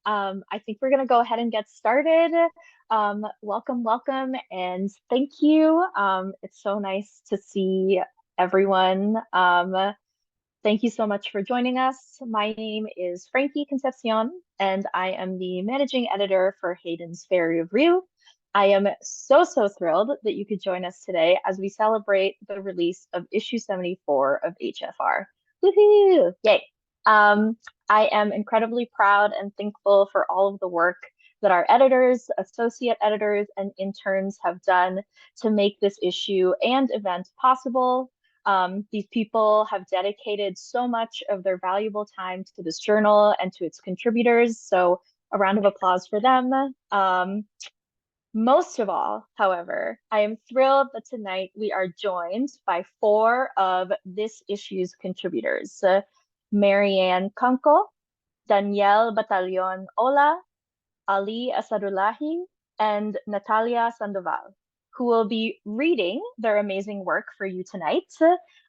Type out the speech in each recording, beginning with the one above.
I think we're going to go ahead and get started. Welcome, welcome, and thank you. It's so nice to see everyone. Thank you so much for joining us. My name is Frankie Concepcion, and I am the managing editor for Hayden's Fair Review. I am so thrilled that you could join us today as we celebrate the release of issue 74 of HFR. Woohoo! Yay! Um, I am incredibly proud and thankful for all of the work that our editors, associate editors, and interns have done to make this issue and event possible. These people have dedicated so much of their valuable time to this journal and to its contributors, so a round of applause for them. Most of all, however, I am thrilled that tonight we are joined by four of this issue's contributors, Marianne Kunkel, Danielle Batalion Ola, Ali Asadollahi, and Natalia Sandoval, who will be reading their amazing work for you tonight.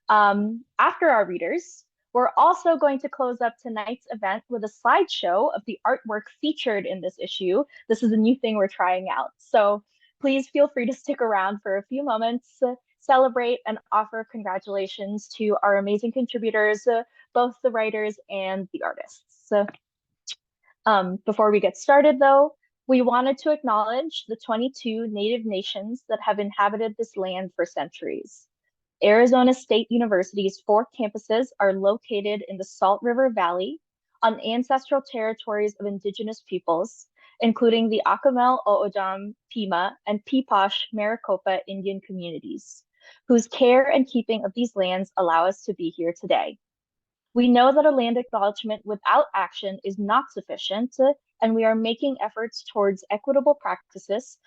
After our readers, we're also going to close up tonight's event with a slideshow of the artwork featured in this issue. This is a new thing we're trying out. So please feel free to stick around for a few moments, celebrate and offer congratulations to our amazing contributors, both the writers and the artists. Before we get started, though, we wanted to acknowledge the 22 Native nations that have inhabited this land for centuries. Arizona State University's 4 campuses are located in the Salt River Valley on ancestral territories of indigenous peoples, including the Acamel O'odham Pima and Peeposh Maricopa Indian communities, whose care and keeping of these lands allow us to be here today. We know that a land acknowledgement without action is not sufficient, and we are making efforts towards equitable practices,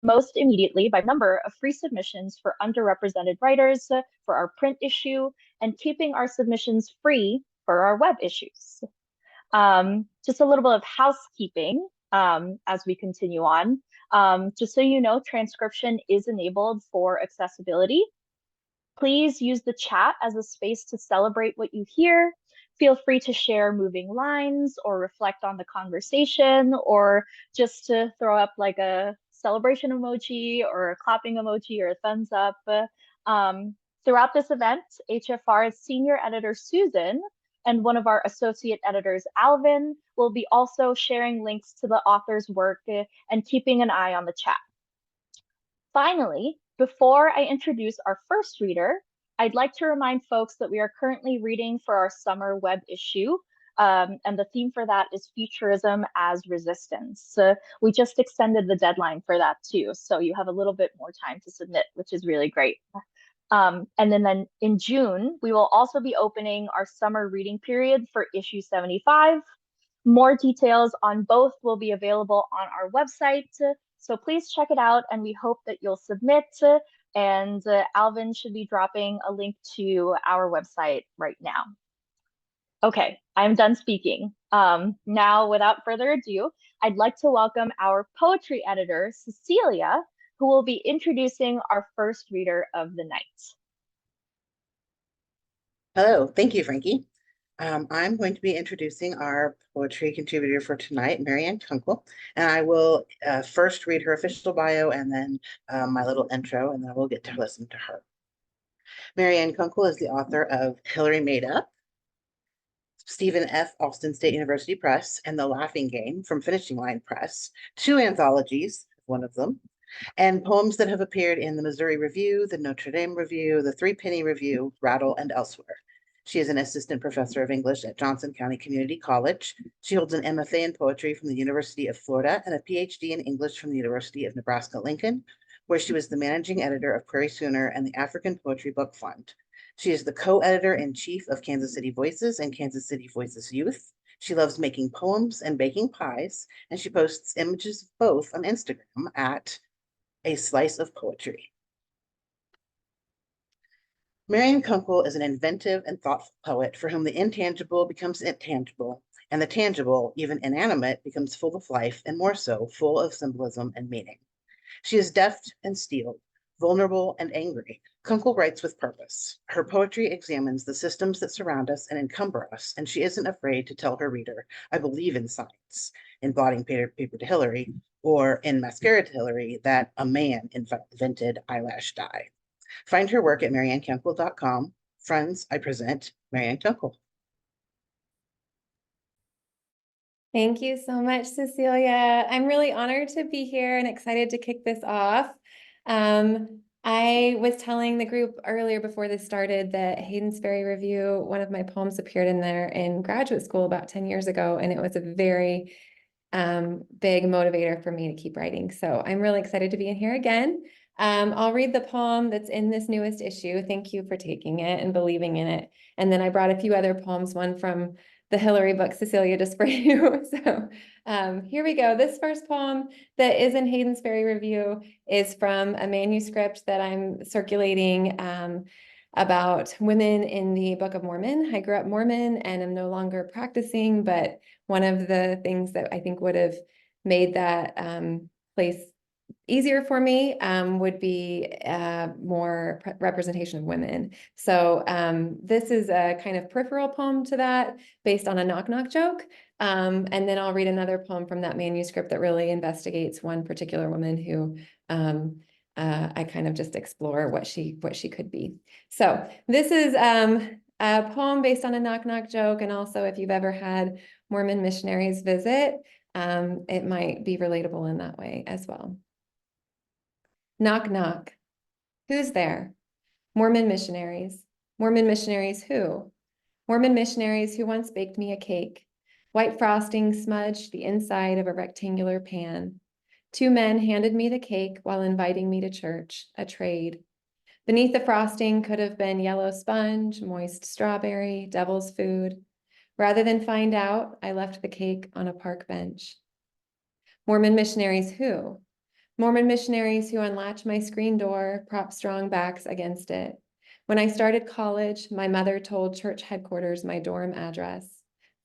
most immediately by number of free submissions for underrepresented writers for our print issue, and keeping our submissions free for our web issues. Just a little bit of housekeeping as we continue on. Just so you know, transcription is enabled for accessibility. Please use the chat as a space to celebrate what you hear. Feel free to share moving lines or reflect on the conversation, or just to throw up like a celebration emoji or a clapping emoji or a thumbs up. Throughout this event, HFR's senior editor Susan and one of our associate editors, Alvin, will be also sharing links to the author's work and keeping an eye on the chat. Finally, before I introduce our first reader, I'd like to remind folks that we are currently reading for our summer web issue, and the theme for that is Futurism as Resistance. We just extended the deadline for that too, so you have a little bit more time to submit, which is really great. And then in June, we will also be opening our summer reading period for issue 75. More details on both will be available on our website, so please check it out, and we hope that you'll submit. And Alvin should be dropping a link to our website right now. Okay, I'm done speaking. Now, without further ado, I'd like to welcome our poetry editor, Cecilia, who will be introducing our first reader of the night. Hello, thank you, Frankie. I'm going to be introducing our poetry contributor for tonight, Marianne Kunkel, and I will first read her official bio and then my little intro, and then we'll get to listen to her. Marianne Kunkel is the author of Hillary Made Up, Stephen F. Austin State University Press, and The Laughing Game from Finishing Line Press, 2 anthologies, one of them, and poems that have appeared in the Missouri Review, the Notre Dame Review, the Three Penny Review, Rattle, and elsewhere. She is an assistant professor of English at Johnson County Community College. She holds an MFA in poetry from the University of Florida and a PhD in English from the University of Nebraska-Lincoln, where she was the managing editor of Prairie Schooner and the African Poetry Book Fund. She is the co-editor-in-chief of Kansas City Voices and Kansas City Voices Youth. She loves making poems and baking pies, and she posts images of both on Instagram at A Slice of Poetry. Marianne Kunkel is an inventive and thoughtful poet for whom the intangible becomes intangible, and the tangible, even inanimate, becomes full of life, and more so, full of symbolism and meaning. She is deft and steeled, Vulnerable and angry, Kunkel writes with purpose. Her poetry examines the systems that surround us and encumber us, and she isn't afraid to tell her reader, I believe in science, in Blotting Paper to Hillary, or in Mascara to Hillary, that a man invented eyelash dye. Find her work at mariannekunkel.com. Friends, I present Marianne Kunkel. Thank you so much, Cecilia. I'm really honored to be here and excited to kick this off. I was telling the group earlier before this started that Hayden's Fairy Review, one of my poems appeared in there in graduate school about 10 years ago, and it was a very big motivator for me to keep writing. So I'm really excited to be in here again. I'll read the poem that's in this newest issue. Thank you for taking it and believing in it. And then I brought a few other poems, one from the Hillary book, Cecilia, just for you. So here we go. This first poem that is in Hayden's Fairy Review is from a manuscript that I'm circulating about women in the Book of Mormon. I grew up Mormon and am no longer practicing, but one of the things that I think would have made that place easier for me would be more representation of women. So this is a kind of peripheral poem to that based on a knock-knock joke. And then I'll read another poem from that manuscript that really investigates one particular woman who I kind of just explore what she could be. So this is a poem based on a knock-knock joke. And also if you've ever had Mormon missionaries visit, it might be relatable in that way as well. Knock, knock. Who's there? Mormon missionaries. Mormon missionaries who? Mormon missionaries who once baked me a cake. White frosting smudged the inside of a rectangular pan. Two men handed me the cake while inviting me to church, a trade. Beneath the frosting could have been yellow sponge, moist strawberry, devil's food. Rather than find out, I left the cake on a park bench. Mormon missionaries who? Mormon missionaries who unlatch my screen door, prop strong backs against it. When I started college, my mother told church headquarters my dorm address.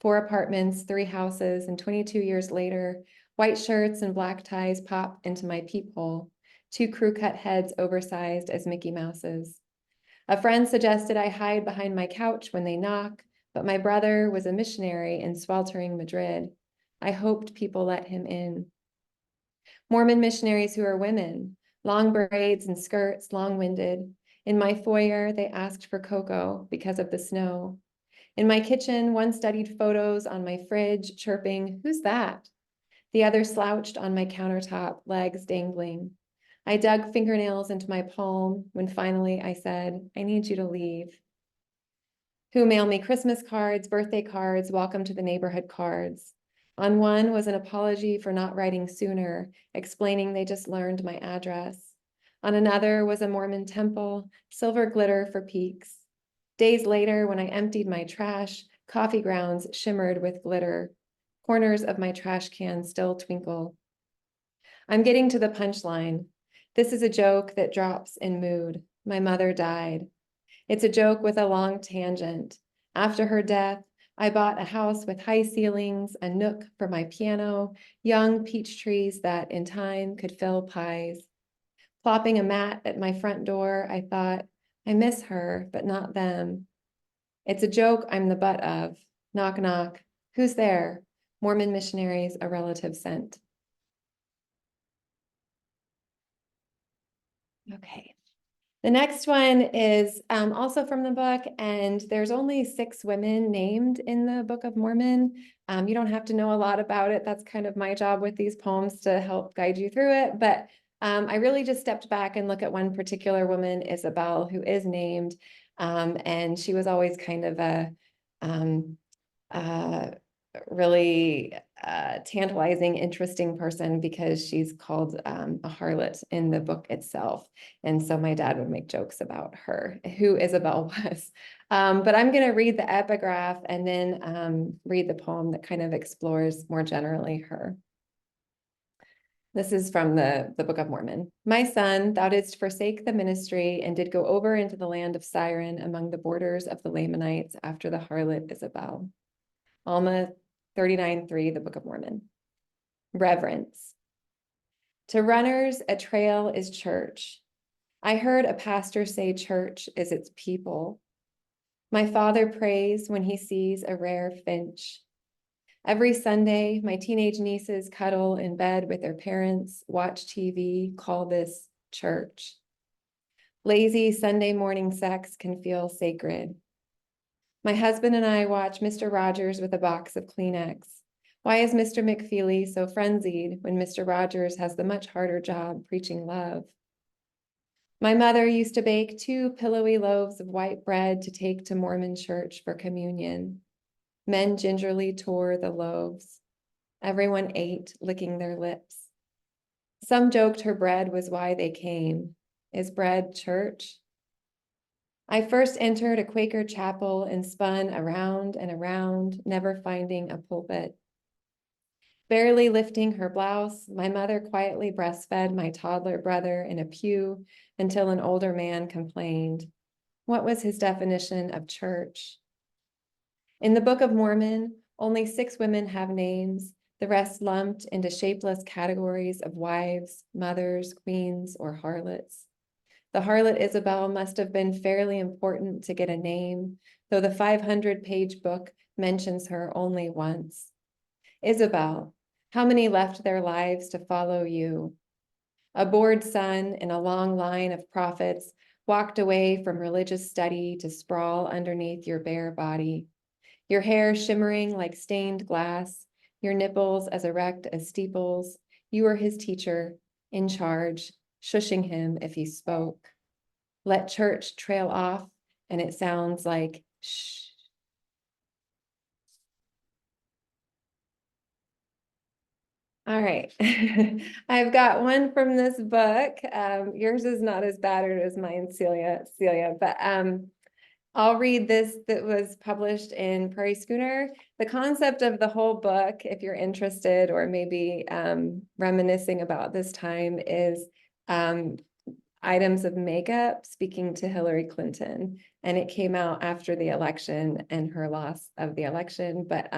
4 apartments, 3 houses, and 22 years later, white shirts and black ties pop into my peephole. 2 crew-cut heads oversized as Mickey Mouses. A friend suggested I hide behind my couch when they knock, but my brother was a missionary in sweltering Madrid. I hoped people let him in. Mormon missionaries who are women, long braids and skirts, long-winded. In my foyer, they asked for cocoa because of the snow. In my kitchen, one studied photos on my fridge, chirping, "Who's that?" The other slouched on my countertop, legs dangling. I dug fingernails into my palm when finally I said, "I need you to leave." Who mail me Christmas cards, birthday cards, welcome to the neighborhood cards. On one was an apology for not writing sooner, explaining they just learned my address. On another was a Mormon temple, silver glitter for peaks. Days later, when I emptied my trash, coffee grounds shimmered with glitter. Corners of my trash can still twinkle. I'm getting to the punchline. This is a joke that drops in mood. My mother died. It's a joke with a long tangent. After her death, I bought a house with high ceilings, a nook for my piano, young peach trees that in time could fill pies. Plopping a mat at my front door, I thought, I miss her, but not them. It's a joke I'm the butt of. Knock, knock. Who's there? Mormon missionaries a relative sent. Okay. The next one is also from the book, and there's only 6 women named in the Book of Mormon. You don't have to know a lot about it. That's kind of my job with these poems, to help guide you through it. But I really just stepped back and look at one particular woman, Isabel, who is named. And she was always kind of a really tantalizing, interesting person, because she's called a harlot in the book itself. And so my dad would make jokes about her, who Isabel was. But I'm going to read the epigraph and then read the poem that kind of explores more generally her. This is from the Book of Mormon. My son, thou didst forsake the ministry and did go over into the land of Siren among the borders of the Lamanites after the harlot Isabel. Alma 39:3, the Book of Mormon. Reverence. To runners, a trail is church. I heard a pastor say church is its people. My father prays when he sees a rare finch. Every Sunday, my teenage nieces cuddle in bed with their parents, watch TV, call this church. Lazy Sunday morning sex can feel sacred. My husband and I watch Mr. Rogers with a box of Kleenex. Why is Mr. McFeely so frenzied when Mr. Rogers has the much harder job preaching love? My mother used to bake 2 pillowy loaves of white bread to take to Mormon church for communion. Men gingerly tore the loaves. Everyone ate, licking their lips. Some joked her bread was why they came. Is bread church? I first entered a Quaker chapel and spun around and around, never finding a pulpit. Barely lifting her blouse, my mother quietly breastfed my toddler brother in a pew until an older man complained. What was his definition of church? In the Book of Mormon, only 6 women have names, the rest lumped into shapeless categories of wives, mothers, queens, or harlots. The harlot Isabel must have been fairly important to get a name, though the 500-page book mentions her only once. Isabel, how many left their lives to follow you? A bored son in a long line of prophets walked away from religious study to sprawl underneath your bare body, your hair shimmering like stained glass, your nipples as erect as steeples. You were his teacher, in charge, shushing him if he spoke. Let church trail off, and it sounds like shh. All right, I've got one from this book. Yours is not as battered as mine, Celia, but I'll read this that was published in Prairie Schooner. The concept of the whole book, if you're interested or maybe reminiscing about this time, is items of makeup speaking to Hillary Clinton. And it came out after the election and her loss of the election. But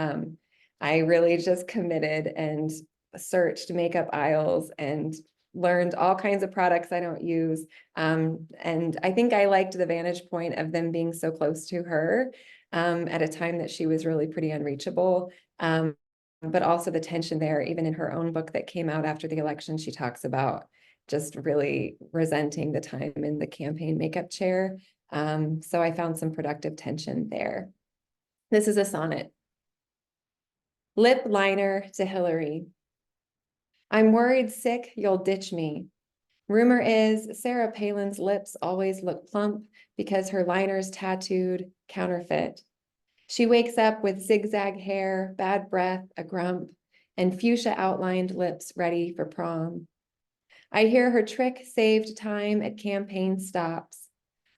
I really just committed and searched makeup aisles and learned all kinds of products I don't use. And I think I liked the vantage point of them being so close to her at a time that she was really pretty unreachable. But also the tension there, even in her own book that came out after the election, she talks about just really resenting the time in the campaign makeup chair. So I found some productive tension there. This is a sonnet. Lip liner to Hillary. I'm worried sick you'll ditch me. Rumor is Sarah Palin's lips always look plump because her liner's tattooed counterfeit. She wakes up with zigzag hair, bad breath, a grump, and fuchsia outlined lips ready for prom. I hear her trick saved time at campaign stops.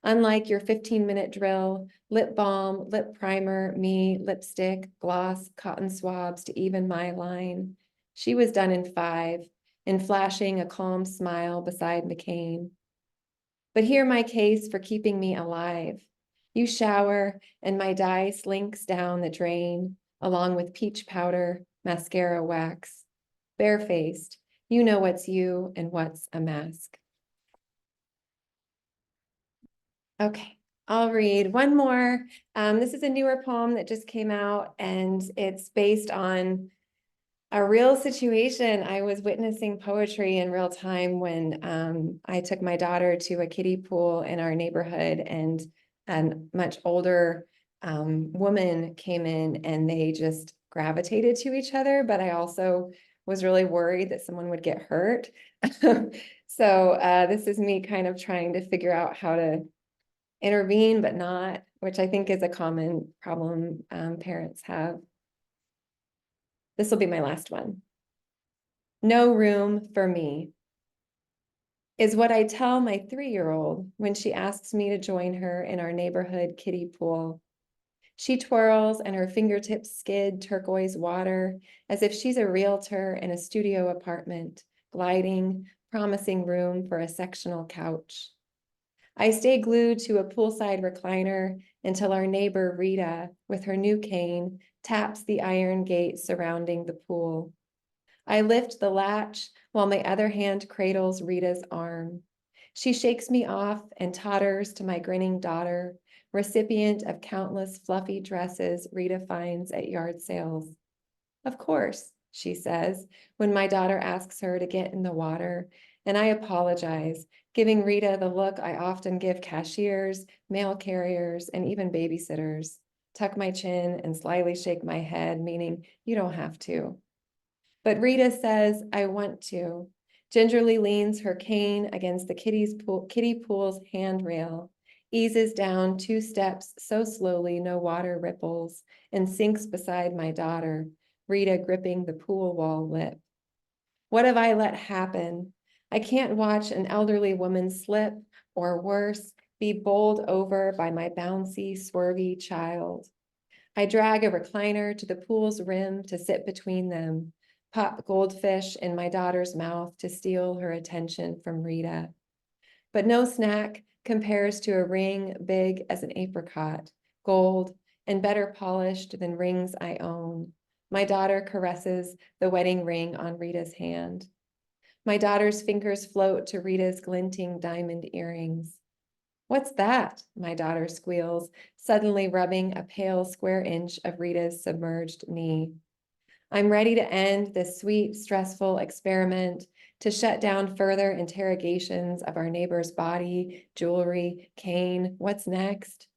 Unlike your 15-minute drill, lip balm, lip primer, me, lipstick, gloss, cotton swabs to even my line. She was done in 5, in flashing a calm smile beside McCain. But hear my case for keeping me alive. You shower, and my dye slinks down the drain, along with peach powder, mascara wax. Barefaced, you know what's you and what's a mask. Okay, I'll read one more. This is a newer poem that just came out, and it's based on a real situation. I was witnessing poetry in real time when I took my daughter to a kiddie pool in our neighborhood, and a much older woman came in, and they just gravitated to each other, but I also was really worried that someone would get hurt. So this is me kind of trying to figure out how to intervene, but not, which I think is a common problem parents have. This will be my last one. No room for me is what I tell my 3-year-old when she asks me to join her in our neighborhood kiddie pool. She twirls and her fingertips skid turquoise water as if she's a realtor in a studio apartment, gliding, promising room for a sectional couch. I stay glued to a poolside recliner until our neighbor Rita, with her new cane, taps the iron gate surrounding the pool. I lift the latch while my other hand cradles Rita's arm. She shakes me off and totters to my grinning daughter, recipient of countless fluffy dresses Rita finds at yard sales. Of course, she says, when my daughter asks her to get in the water, and I apologize, giving Rita the look I often give cashiers, mail carriers, and even babysitters. Tuck my chin and slyly shake my head, meaning you don't have to. But Rita says, I want to. Gingerly leans her cane against the kiddie pool's handrail, eases down 2 steps so slowly no water ripples, and sinks beside my daughter, Rita gripping the pool wall lip. What have I let happen? I can't watch an elderly woman slip, or worse, be bowled over by my bouncy, swervy child. I drag a recliner to the pool's rim to sit between them, pop goldfish in my daughter's mouth to steal her attention from Rita. But no snack compares to a ring big as an apricot, gold, and better polished than rings I own. My daughter caresses the wedding ring on Rita's hand. My daughter's fingers float to Rita's glinting diamond earrings. What's that? My daughter squeals, suddenly rubbing a pale square inch of Rita's submerged knee. I'm ready to end this sweet, stressful experiment, to shut down further interrogations of our neighbor's body, jewelry, cane. What's next?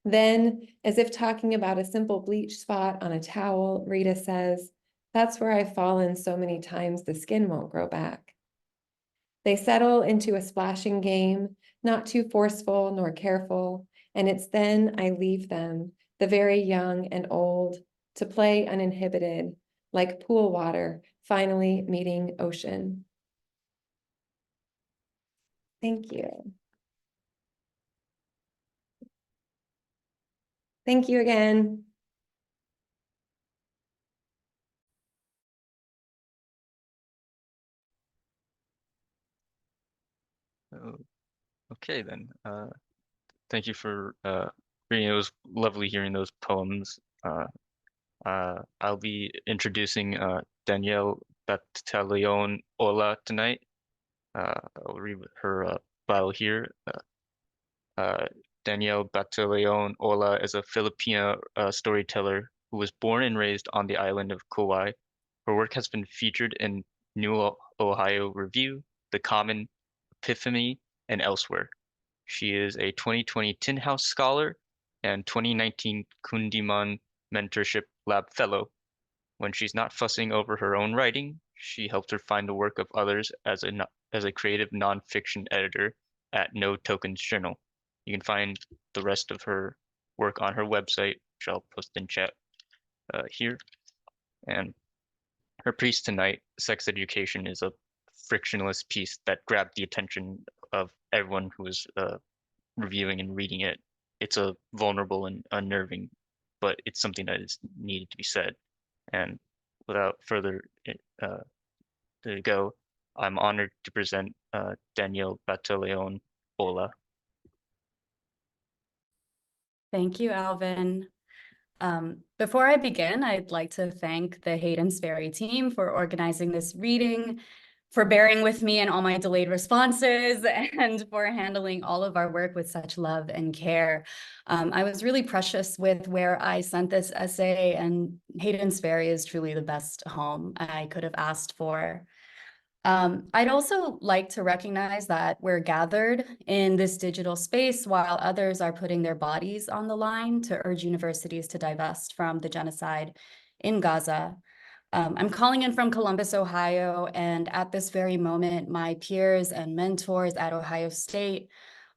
Then, as if talking about a simple bleach spot on a towel, Rita says, that's where I've fallen so many times the skin won't grow back. They settle into a splashing game, not too forceful nor careful, and it's then I leave them, the very young and old, to play uninhibited, like pool water finally meeting ocean. Thank you. Thank you again. Okay then. Thank you for reading. It was lovely hearing those poems. I'll be introducing Danielle Batalion Ola tonight. I'll read her bio here. Danielle Batalion Ola is a Filipina storyteller who was born and raised on the island of Kauai. Her work has been featured in New Ohio Review, The Common, Epiphany, and elsewhere. She is a 2020 Tin House Scholar and 2019 Kundiman Mentorship Lab Fellow. When she's not fussing over her own writing, she helped her find the work of others as a creative nonfiction editor at No Tokens Journal. You can find the rest of her work on her website, which I'll post in chat here. And her piece tonight, Sex Education, is a frictionless piece that grabbed the attention of everyone who was reviewing and reading it. It's a vulnerable and unnerving, but it's something that is needed to be said. And without further to go, I'm honored to present Danielle Batalion Ola. Thank you, Alvin. Before I begin, I'd like to thank the Hayden's Ferry team for organizing this reading, for bearing with me in all my delayed responses, and for handling all of our work with such love and care. I was really precious with where I sent this essay, and Hayden's Ferry is truly the best home I could have asked for. I'd also like to recognize that we're gathered in this digital space while others are putting their bodies on the line to urge universities to divest from the genocide in Gaza. I'm calling in from Columbus, Ohio, and at this very moment, my peers and mentors at Ohio State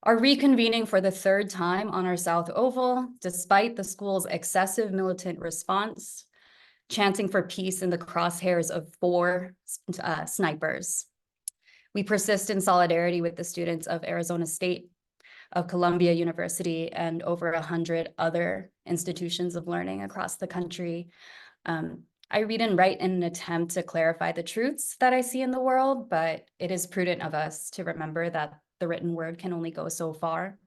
are reconvening for the 3rd time on our South Oval, despite the school's excessive militant response, chanting for peace in the crosshairs of 4 snipers. We persist in solidarity with the students of Arizona State, of Columbia University, and over 100 other institutions of learning across the country. I read and write in an attempt to clarify the truths that I see in the world, but it is prudent of us to remember that the written word can only go so far.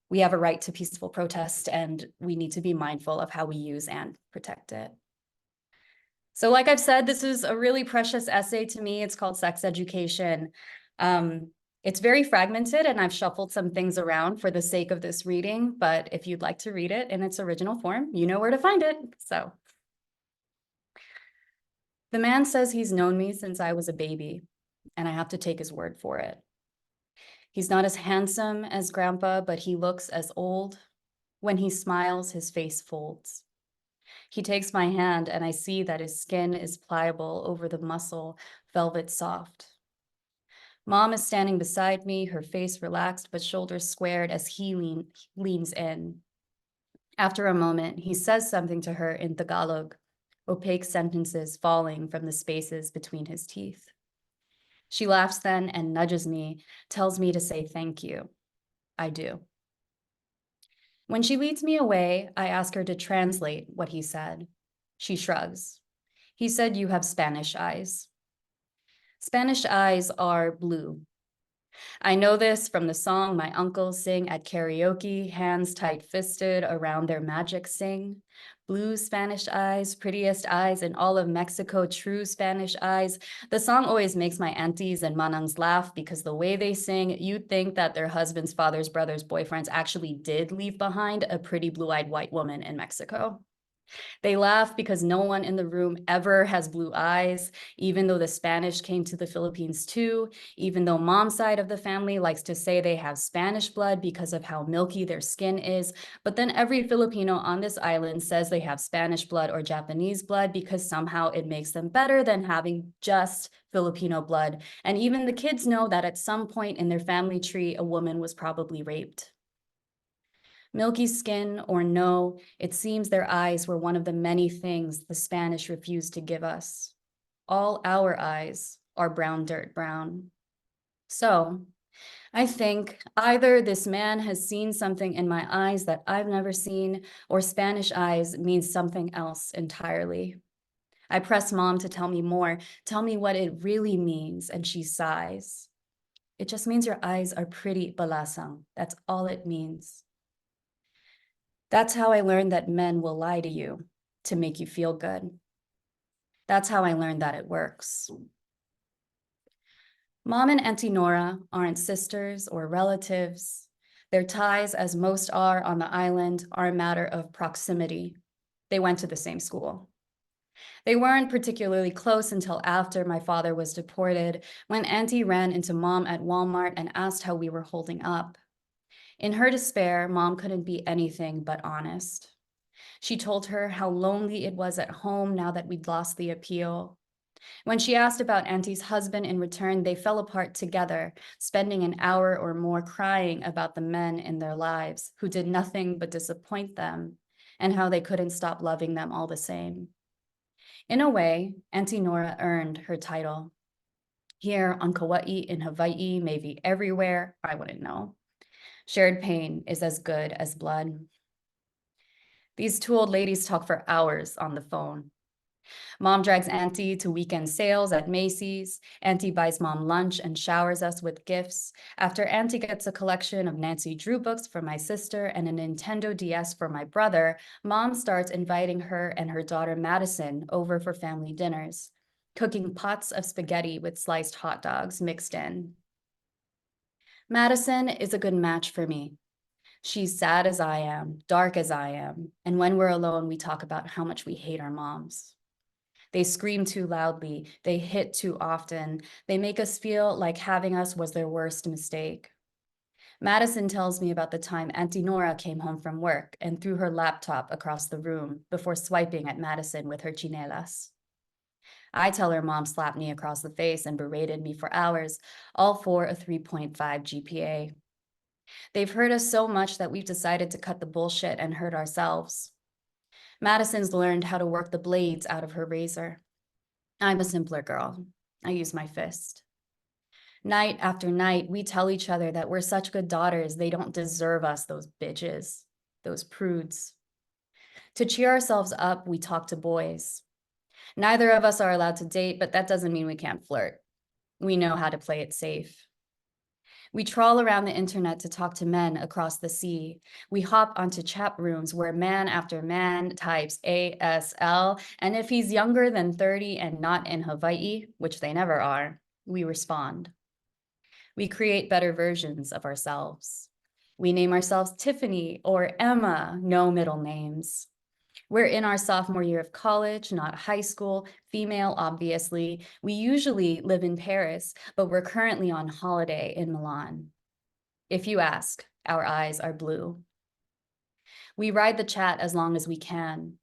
We have a right to peaceful protest, and we need to be mindful of how we use and protect it. So like I've said, this is a really precious essay to me. It's called Sex Education. It's very fragmented, and I've shuffled some things around for the sake of this reading, but if you'd like to read it in its original form, you know where to find it. So, the man says he's known me since I was a baby, and I have to take his word for it. He's not as handsome as Grandpa, but he looks as old. When he smiles, his face folds. He takes my hand, and I see that his skin is pliable over the muscle, velvet soft. Mom is standing beside me, her face relaxed but shoulders squared as he leans in. After a moment, he says something to her in Tagalog, opaque sentences falling from the spaces between his teeth. She laughs then and nudges me, tells me to say thank you. I do. When she leads me away, I ask her to translate what he said. She shrugs. He said, "You have Spanish eyes." Spanish eyes are blue. I know this from the song my uncles sing at karaoke, hands tight-fisted around their magic sing. Blue Spanish eyes, prettiest eyes in all of Mexico, true Spanish eyes. The song always makes my aunties and manangs laugh because the way they sing, you'd think that their husbands, fathers, brothers, boyfriends actually did leave behind a pretty blue-eyed white woman in Mexico. They laugh because no one in the room ever has blue eyes, even though the Spanish came to the Philippines too, even though mom's side of the family likes to say they have Spanish blood because of how milky their skin is. But then every Filipino on this island says they have Spanish blood or Japanese blood because somehow it makes them better than having just Filipino blood. And even the kids know that at some point in their family tree, a woman was probably raped. Milky skin or no, it seems their eyes were one of the many things the Spanish refused to give us. All our eyes are brown dirt brown. So I think either this man has seen something in my eyes that I've never seen, or Spanish eyes means something else entirely. I press Mom to tell me more, tell me what it really means, and she sighs. It just means your eyes are pretty, balasang. That's all it means. That's how I learned that men will lie to you to make you feel good. That's how I learned that it works. Mom and Auntie Nora aren't sisters or relatives. Their ties, as most are on the island, are a matter of proximity. They went to the same school. They weren't particularly close until after my father was deported, when Auntie ran into Mom at Walmart and asked how we were holding up. In her despair, Mom couldn't be anything but honest. She told her how lonely it was at home now that we'd lost the appeal. When she asked about Auntie's husband in return, they fell apart together, spending an hour or more crying about the men in their lives who did nothing but disappoint them and how they couldn't stop loving them all the same. In a way, Auntie Nora earned her title. Here on Kauai, in Hawaii, maybe everywhere, I wouldn't know. Shared pain is as good as blood. These two old ladies talk for hours on the phone. Mom drags Auntie to weekend sales at Macy's. Auntie buys Mom lunch and showers us with gifts. After Auntie gets a collection of Nancy Drew books for my sister and a Nintendo DS for my brother, Mom starts inviting her and her daughter Madison over for family dinners, cooking pots of spaghetti with sliced hot dogs mixed in. Madison is a good match for me. She's sad as I am, dark as I am, and when we're alone, we talk about how much we hate our moms. They scream too loudly, they hit too often, they make us feel like having us was their worst mistake. Madison tells me about the time Auntie Nora came home from work and threw her laptop across the room before swiping at Madison with her chinelas. I tell her Mom slapped me across the face and berated me for hours, all for a 3.5 GPA. They've hurt us so much that we've decided to cut the bullshit and hurt ourselves. Madison's learned how to work the blades out of her razor. I'm a simpler girl. I use my fist. Night after night, we tell each other that we're such good daughters, they don't deserve us, those bitches, those prudes. To cheer ourselves up, we talk to boys. Neither of us are allowed to date, but that doesn't mean we can't flirt. We know how to play it safe. We trawl around the internet to talk to men across the sea. We hop onto chat rooms where man after man types ASL, and if he's younger than 30 and not in Hawaii, which they never are, we respond. We create better versions of ourselves. We name ourselves Tiffany or Emma, no middle names. We're in our sophomore year of college, not high school, female, obviously. We usually live in Paris, but we're currently on holiday in Milan. If you ask, our eyes are blue. We ride the chat as long as we can.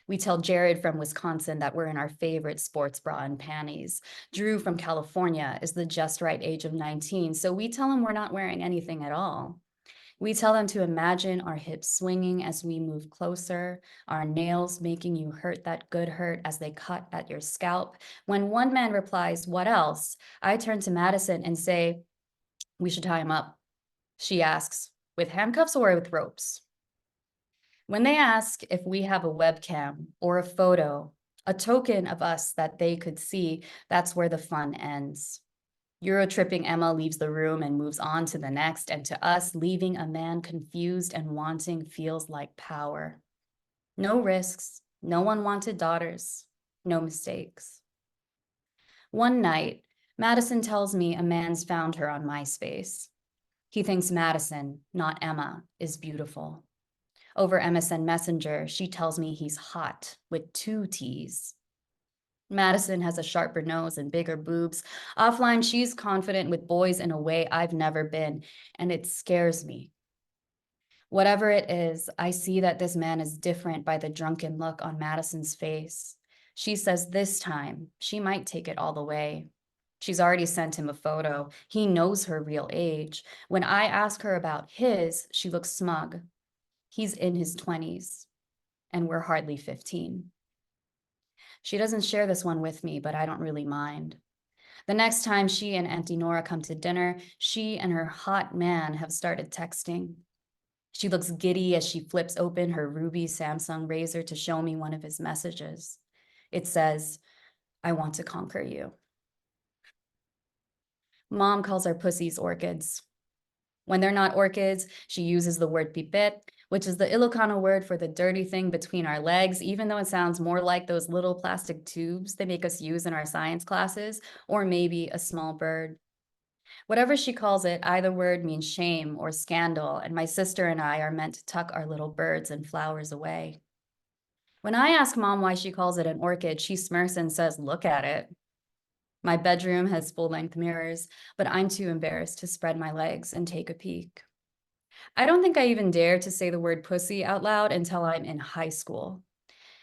We tell Jared from Wisconsin that we're in our favorite sports bra and panties. Drew from California is the just right age of 19, so we tell him we're not wearing anything at all. We tell them to imagine our hips swinging as we move closer, our nails making you hurt that good hurt as they cut at your scalp. When one man replies, "What else?" I turn to Madison and say, "We should tie him up." She asks, "With handcuffs or with ropes?" When they ask if we have a webcam or a photo, a token of us that they could see, that's where the fun ends. Euro-tripping Emma leaves the room and moves on to the next, and to us, leaving a man confused and wanting feels like power. No risks, no unwanted daughters, no mistakes. One night, Madison tells me a man's found her on MySpace. He thinks Madison, not Emma, is beautiful. Over MSN Messenger, she tells me he's hot with 2 T's. Madison has a sharper nose and bigger boobs. Offline, she's confident with boys in a way I've never been, and it scares me. Whatever it is, I see that this man is different by the drunken look on Madison's face. She says this time, she might take it all the way. She's already sent him a photo. He knows her real age. When I ask her about his, she looks smug. He's in his 20s, and we're hardly 15. She doesn't share this one with me, but I don't really mind. The next time she and Auntie Nora come to dinner, she and her hot man have started texting. She looks giddy as she flips open her ruby Samsung Razr to show me one of his messages. It says, "I want to conquer you." Mom calls our pussies orchids. When they're not orchids, she uses the word pipette, which is the Ilocano word for the dirty thing between our legs, even though it sounds more like those little plastic tubes they make us use in our science classes, or maybe a small bird. Whatever she calls it, either word means shame or scandal, and my sister and I are meant to tuck our little birds and flowers away. When I ask Mom why she calls it an orchid, she smirks and says, "Look at it." My bedroom has full-length mirrors, but I'm too embarrassed to spread my legs and take a peek. I don't think I even dare to say the word pussy out loud until I'm in high school.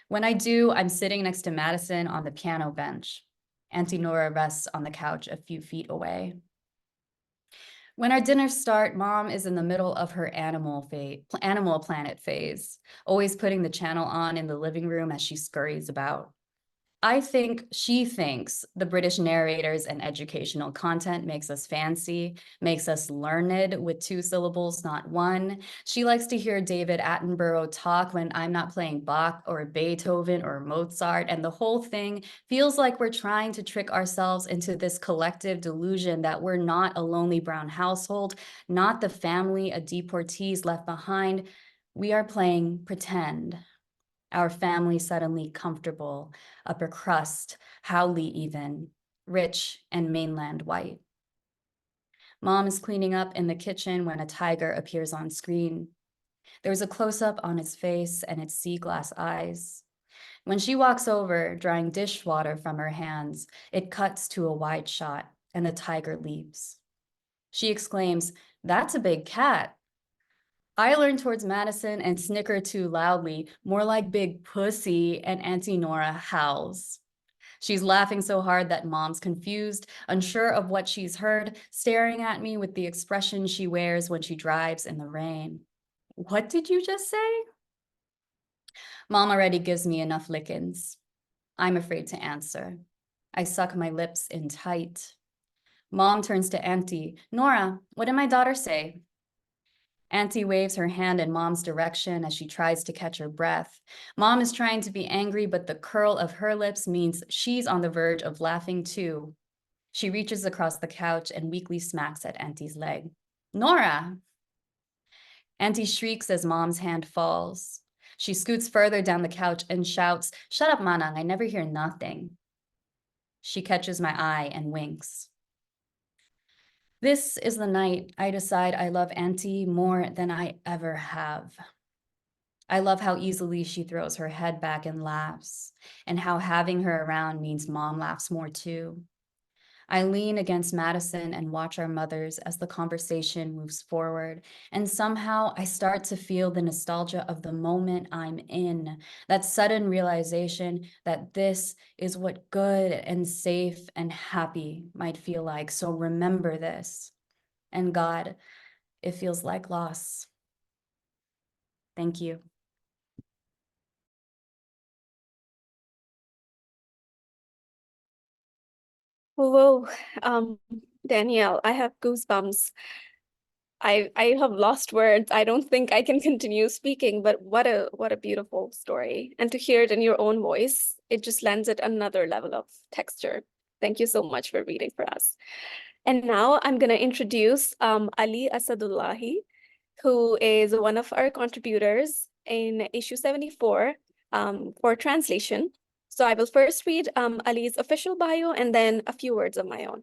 When I do, I'm sitting next to Madison on the piano bench. Auntie Nora rests on the couch a few feet away. When our dinners start, Mom is in the middle of her Animal Planet phase, always putting the channel on in the living room as she scurries about. I think she thinks the British narrators and educational content makes us fancy, makes us learned with 2 syllables, not 1. She likes to hear David Attenborough talk when I'm not playing Bach or Beethoven or Mozart, and the whole thing feels like we're trying to trick ourselves into this collective delusion that we're not a lonely brown household, not the family of deportees left behind. We are playing pretend. Our family suddenly comfortable, upper crust, Howley even, rich and mainland white. Mom is cleaning up in the kitchen when a tiger appears on screen. There's a close-up on its face and its sea glass eyes. When she walks over, drying dishwater from her hands, it cuts to a wide shot and the tiger leaps. She exclaims, "That's a big cat." I lean towards Madison and snicker too loudly, more like big pussy, and Auntie Nora howls. She's laughing so hard that Mom's confused, unsure of what she's heard, staring at me with the expression she wears when she drives in the rain. "What did you just say?" Mom already gives me enough lickings. I'm afraid to answer. I suck my lips in tight. Mom turns to Auntie. "Nora, what did my daughter say?" Auntie waves her hand in Mom's direction as she tries to catch her breath. Mom is trying to be angry, but the curl of her lips means she's on the verge of laughing too. She reaches across the couch and weakly smacks at Auntie's leg. "Nora!" Auntie shrieks as Mom's hand falls. She scoots further down the couch and shouts, "Shut up, Manang, I never hear nothing." She catches my eye and winks. This is the night I decide I love Auntie more than I ever have. I love how easily she throws her head back and laughs, and how having her around means Mom laughs more too. I lean against Madison and watch our mothers as the conversation moves forward, and somehow I start to feel the nostalgia of the moment I'm in, that sudden realization that this is what good and safe and happy might feel like. So remember this. And God, it feels like loss. Thank you. Whoa, Danielle, I have goosebumps. I have lost words. I don't think I can continue speaking, but what a beautiful story. And to hear it in your own voice, it just lends it another level of texture. Thank you so much for reading for us. And now I'm going to introduce Ali Asadollahi, who is one of our contributors in issue 74 for translation. So I will first read Ali's official bio and then a few words of my own.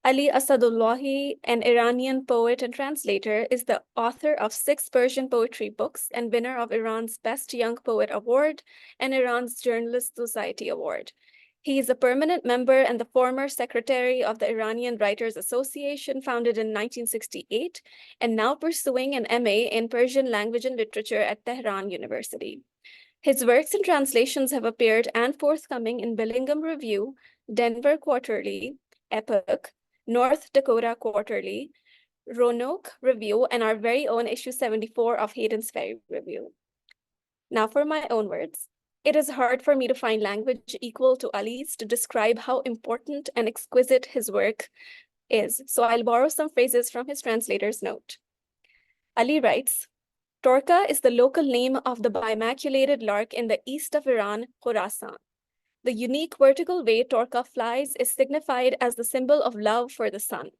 Ali Asadollahi, an Iranian poet and translator, is the author of 6 Persian poetry books and winner of Iran's Best Young Poet Award and Iran's Journalist Society Award. He is a permanent member and the former secretary of the Iranian Writers Association, founded in 1968, and now pursuing an MA in Persian language and literature at Tehran University. His works and translations have appeared and forthcoming in Billingham Review, Denver Quarterly, Epoch, North Dakota Quarterly, Roanoke Review, and our very own issue 74 of Hayden's Ferry Review. Now for my own words. It is hard for me to find language equal to Ali's to describe how important and exquisite his work is, so I'll borrow some phrases from his translator's note. Ali writes, Torka is the local name of the bimaculated lark in the east of Iran, Khorasan. The unique vertical way Torka flies is signified as the symbol of love for the sun.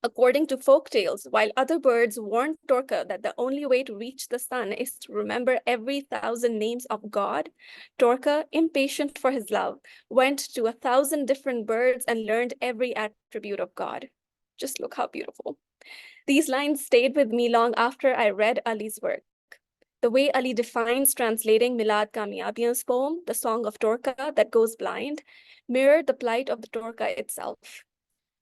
According to folk tales, while other birds warned Torka that the only way to reach the sun is to remember every 1,000 names of God, Torka, impatient for his love, went to 1,000 different birds and learned every attribute of God. Just look how beautiful. These lines stayed with me long after I read Ali's work. The way Ali defines translating Milad Kamiabian's poem, The Song of Torka That Goes Blind, mirrored the plight of the Torka itself.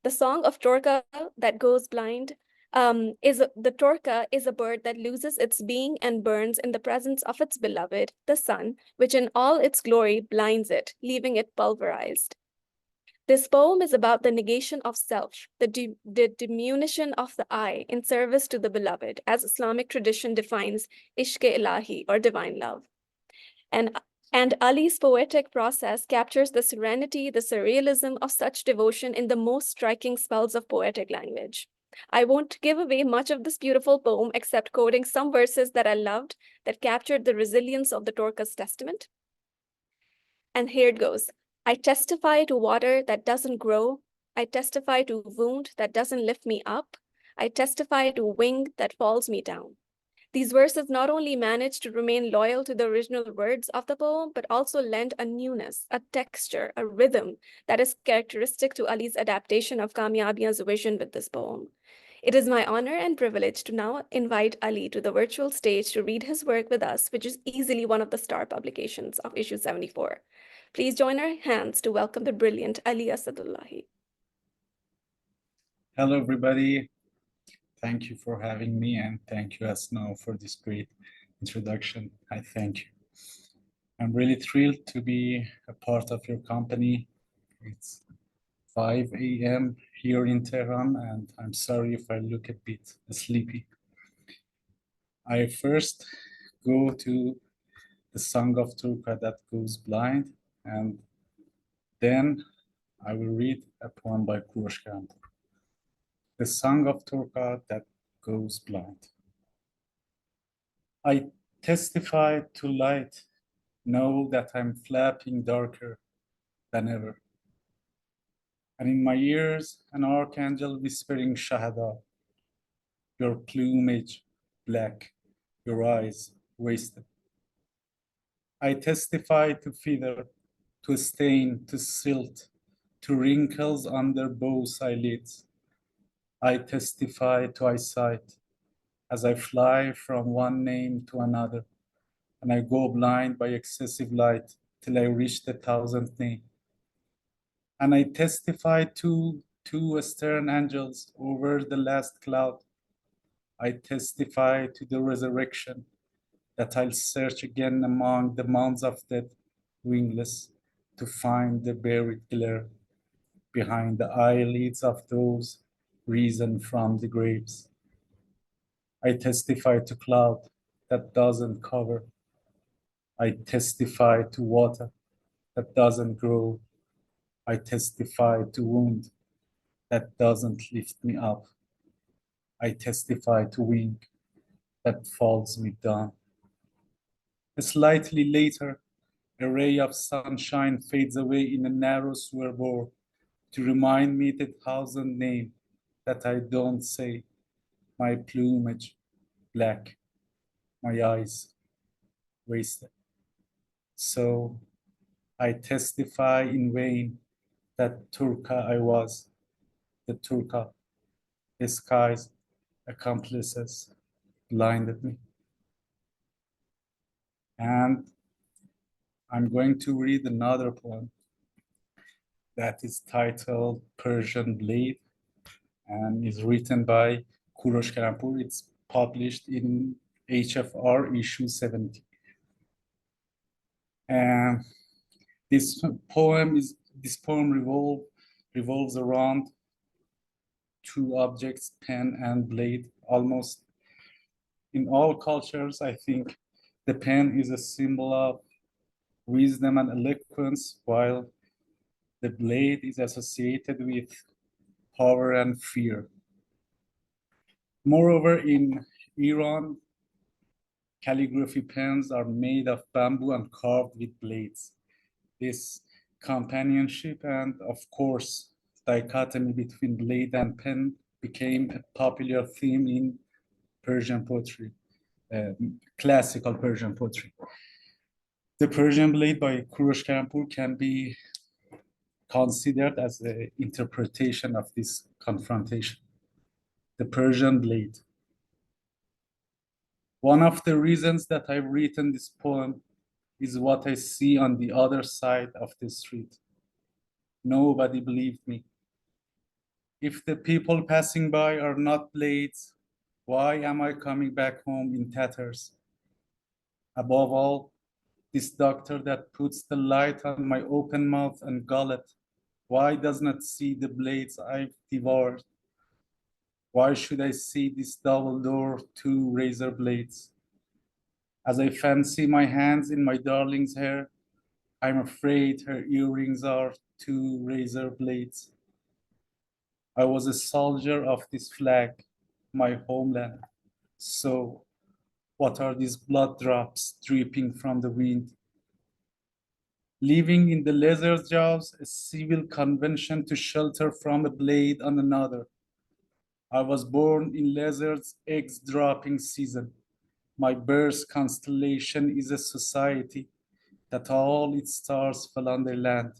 The Song of Torka That Goes Blind the Torka is a bird that loses its being and burns in the presence of its beloved, the sun, which in all its glory blinds it, leaving it pulverized. This poem is about the negation of self, the diminution of the I in service to the beloved, as Islamic tradition defines ishq-e-ilahi, or divine love. And Ali's poetic process captures the serenity, the surrealism of such devotion in the most striking spells of poetic language. I won't give away much of this beautiful poem except quoting some verses that I loved that captured the resilience of the Torka's testament. And here it goes. I testify to water that doesn't grow. I testify to wound that doesn't lift me up. I testify to wing that falls me down. These verses not only manage to remain loyal to the original words of the poem, but also lend a newness, a texture, a rhythm that is characteristic to Ali's adaptation of Kamiabian's vision with this poem. It is my honor and privilege to now invite Ali to the virtual stage to read his work with us, which is easily one of the star publications of issue 74. Please join our hands to welcome the brilliant Ali Asadollahi. Hello, everybody. Thank you for having me, and thank you, Asno, for this great introduction. I thank you. I'm really thrilled to be a part of your company. It's 5 a.m. here in Tehran, and I'm sorry if I look a bit sleepy. I first go to the Song of Turka That Goes Blind, and then I will read a poem by Kurosh Kalampour. The Song of Turka That Goes Blind. I testify to light, know that I'm flapping darker than ever. And in my ears, an archangel whispering Shahada, your plumage black, your eyes wasted. I testify to feather, to stain, to silt, to wrinkles under both eyelids. I testify to eyesight as I fly from one name to another, and I go blind by excessive light till I reach the 1,000th name. And I testify to two stern angels over the last cloud. I testify to the resurrection, that I'll search again among the mounds of death, wingless, to find the buried glare behind the eyelids of those risen from the graves. I testify to cloud that doesn't cover. I testify to water that doesn't grow. I testify to wound that doesn't lift me up. I testify to wing that falls me down. Slightly later, a ray of sunshine fades away in a narrow sewer bore to remind me the 1,000th name that I don't say. My plumage black, my eyes wasted. So I testify in vain that Turka I was, the Turka, disguised accomplices blinded me. And I'm going to read another poem that is titled Persian Blade and is written by Kurosh Karampur. It's published in HFR issue 70. And this poem revolves around two objects, pen and blade. Almost in all cultures, I think the pen is a symbol of wisdom and eloquence, while the blade is associated with power and fear. Moreover, in Iran, calligraphy pens are made of bamboo and carved with blades. This companionship and, of course, dichotomy between blade and pen became a popular theme in Persian poetry, classical Persian poetry. The Persian Blade by Kurosh Karampur can be considered as an interpretation of this confrontation. The Persian Blade. One of the reasons that I've written this poem is what I see on the other side of the street. Nobody believed me. If the people passing by are not blades, why am I coming back home in tatters? Above all, this doctor that puts the light on my open mouth and gullet, why does not see the blades I've devoured? Why should I see this double door, two razor blades? As I fancy my hands in my darling's hair, I'm afraid her earrings are two razor blades. I was a soldier of this flag, my homeland. So, what are these blood drops dripping from the wind? Living in the lizard's jaws, a civil convention to shelter from a blade on another. I was born in lizard's eggs dropping season. My birth constellation is a society that all its stars fell on their land.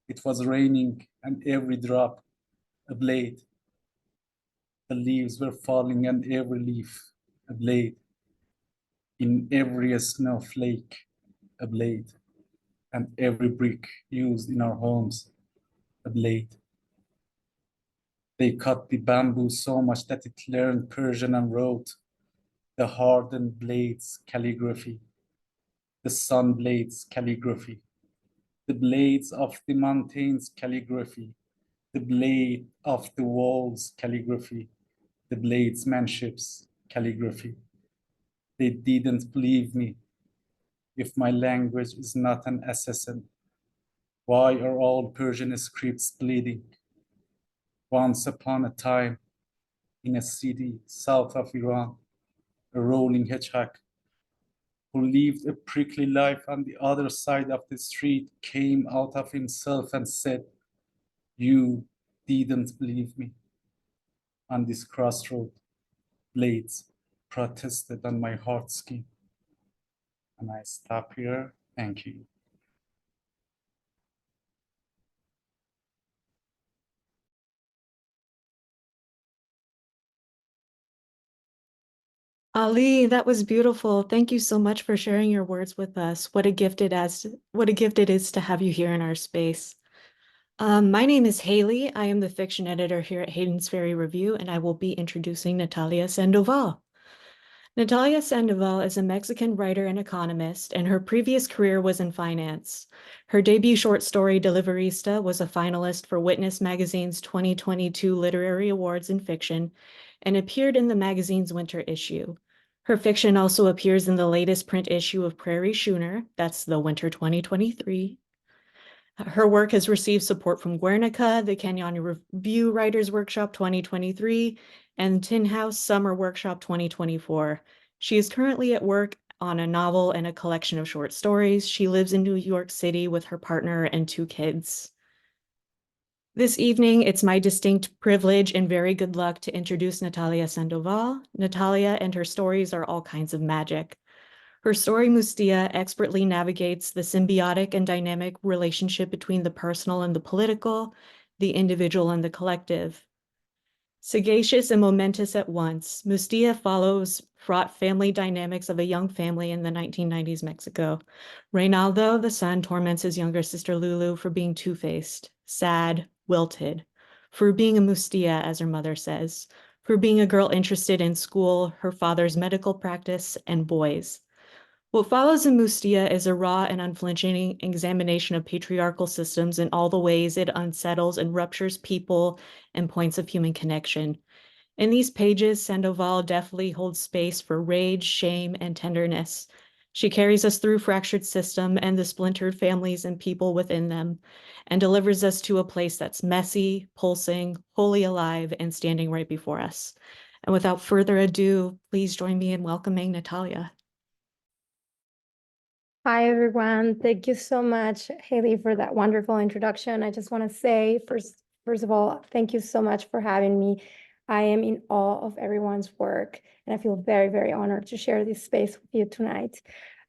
It was raining and every drop a blade. The leaves were falling and every leaf a blade. In every snowflake a blade. And every brick used in our homes a blade. They cut the bamboo so much that it learned Persian and wrote the hardened blades calligraphy, the sun blades calligraphy, the blades of the mountains calligraphy, the blade of the walls calligraphy, the bladesmanships calligraphy. They didn't believe me. If my language is not an assassin, why are all Persian scripts bleeding? Once upon a time, in a city south of Iran, a rolling hedgehog who lived a prickly life on the other side of the street came out of himself and said, "You didn't believe me." On this crossroad, blades protested on my heart skin. And I stop here. Thank you. Ali, that was beautiful. Thank you so much for sharing your words with us. What a gift it is to have you here in our space. My name is Haley. I am the fiction editor here at Hayden's Ferry Review, and I will be introducing Natalia Sandoval. Natalia Sandoval is a Mexican writer and economist, and her previous career was in finance. Her debut short story, Deliverista, was a finalist for Witness Magazine's 2022 Literary Awards in Fiction and appeared in the magazine's winter issue. Her fiction also appears in the latest print issue of Prairie Schooner, that's the winter 2023. Her work has received support from Guernica, the Kenyan Review Writers Workshop 2023, and Tin House Summer Workshop 2024. She is currently at work on a novel and a collection of short stories. She lives in New York City with her partner and 2 kids. This evening, it's my distinct privilege and very good luck to introduce Natalia Sandoval. Natalia and her stories are all kinds of magic. Her story, Mustia, expertly navigates the symbiotic and dynamic relationship between the personal and the political, the individual and the collective. Sagacious and momentous at once, Mustia follows fraught family dynamics of a young family in the 1990s Mexico. Reynaldo, the son, torments his younger sister Lulu for being two-faced, sad, wilted, for being a Mustia, as her mother says, for being a girl interested in school, her father's medical practice, and boys. What follows in Mustia is a raw and unflinching examination of patriarchal systems in all the ways it unsettles and ruptures people and points of human connection. In these pages, Sandoval deftly holds space for rage, shame, and tenderness. She carries us through fractured system and the splintered families and people within them, and delivers us to a place that's messy, pulsing, wholly alive, and standing right before us. And without further ado, please join me in welcoming Natalia. Hi, everyone. Thank you so much, Haley, for that wonderful introduction. I just want to say, first of all, thank you so much for having me. I am in awe of everyone's work, and I feel very, very honored to share this space with you tonight.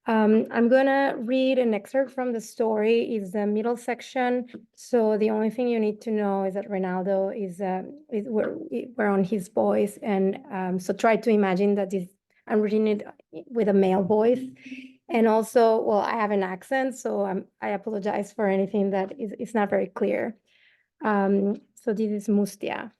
I'm going to read an excerpt from the story. It's the middle section. So the only thing you need to know is that Reynaldo we're on his voice. And so try to imagine that I'm reading it with a male voice. And also, well, I have an accent, so I apologize for anything that is not very clear. So this is Mustia.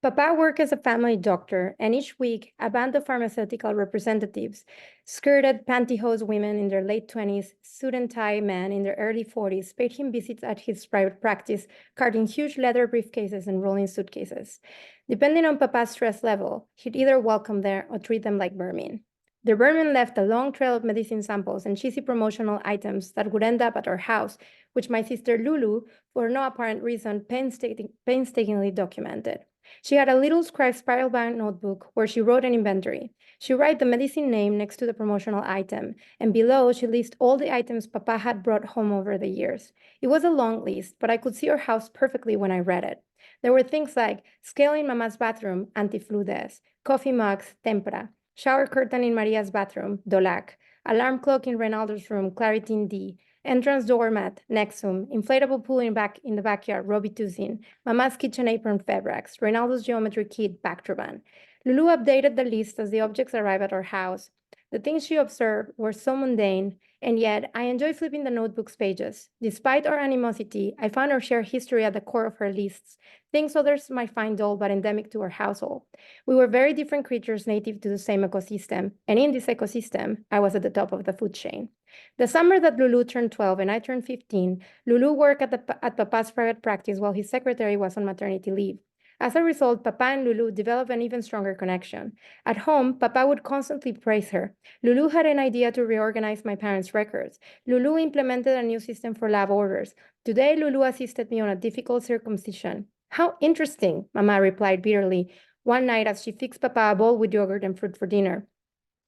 Papa worked as a family doctor, and each week, a band of pharmaceutical representatives, skirted pantyhose women in their late 20s, suit and tie men in their early 40s, paid him visits at his private practice, carting huge leather briefcases and rolling suitcases. Depending on Papa's stress level, he'd either welcome them or treat them like vermin. The vermin left a long trail of medicine samples and cheesy promotional items that would end up at our house, which my sister Lulu, for no apparent reason, painstakingly documented. She had a little scribe spiral-bound notebook where she wrote an inventory. She wrote the medicine name next to the promotional item, and below she listed all the items Papa had brought home over the years. It was a long list, but I could see our house perfectly when I read it. There were things like scale in Mama's bathroom, anti-flu des, coffee mugs, tempera, shower curtain in Maria's bathroom, Dolac, alarm clock in Reynaldo's room, Claritin D, entrance doormat, Nexum, inflatable pool in the backyard, Robitussin, Mama's kitchen apron, Febrax, Reynaldo's geometry kit, Bactroban. Lulu updated the list as the objects arrived at our house. The things she observed were so mundane, and yet I enjoy flipping the notebook's pages. Despite our animosity, I found our shared history at the core of her lists, things others might find dull but endemic to our household. We were very different creatures native to the same ecosystem, and in this ecosystem, I was at the top of the food chain. The summer that Lulu turned 12 and I turned 15, Lulu worked at Papa's private practice while his secretary was on maternity leave. As a result, Papa and Lulu developed an even stronger connection. At home, Papa would constantly praise her. Lulu had an idea to reorganize my parents' records. Lulu implemented a new system for lab orders. Today, Lulu assisted me on a difficult circumcision. How interesting, Mama replied bitterly one night as she fixed Papa a bowl with yogurt and fruit for dinner.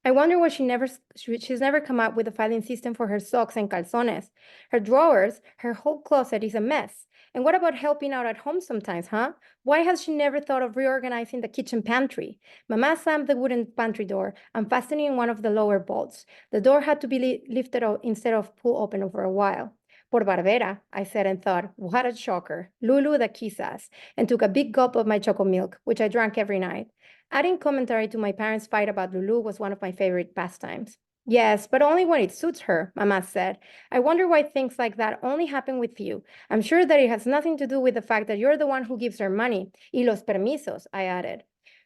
I wonder why she's never come up with a filing system for her socks and calzones. Her drawers, her whole closet is a mess. And what about helping out at home sometimes, huh? Why has she never thought of reorganizing the kitchen pantry? Mama slammed the wooden pantry door and fastening one of the lower bolts. The door had to be lifted out instead of pulled open over a while. Por Barbera, I said and thought, what a shocker. Lulu the quizás, and took a big gulp of my choco milk, which I drank every night. Adding commentary to my parents' fight about Lulu was one of my favorite pastimes. Yes, but only when it suits her, Mama said. I wonder why things like that only happen with you. I'm sure that it has nothing to do with the fact that you're the one who gives her money. Y los permisos, I added.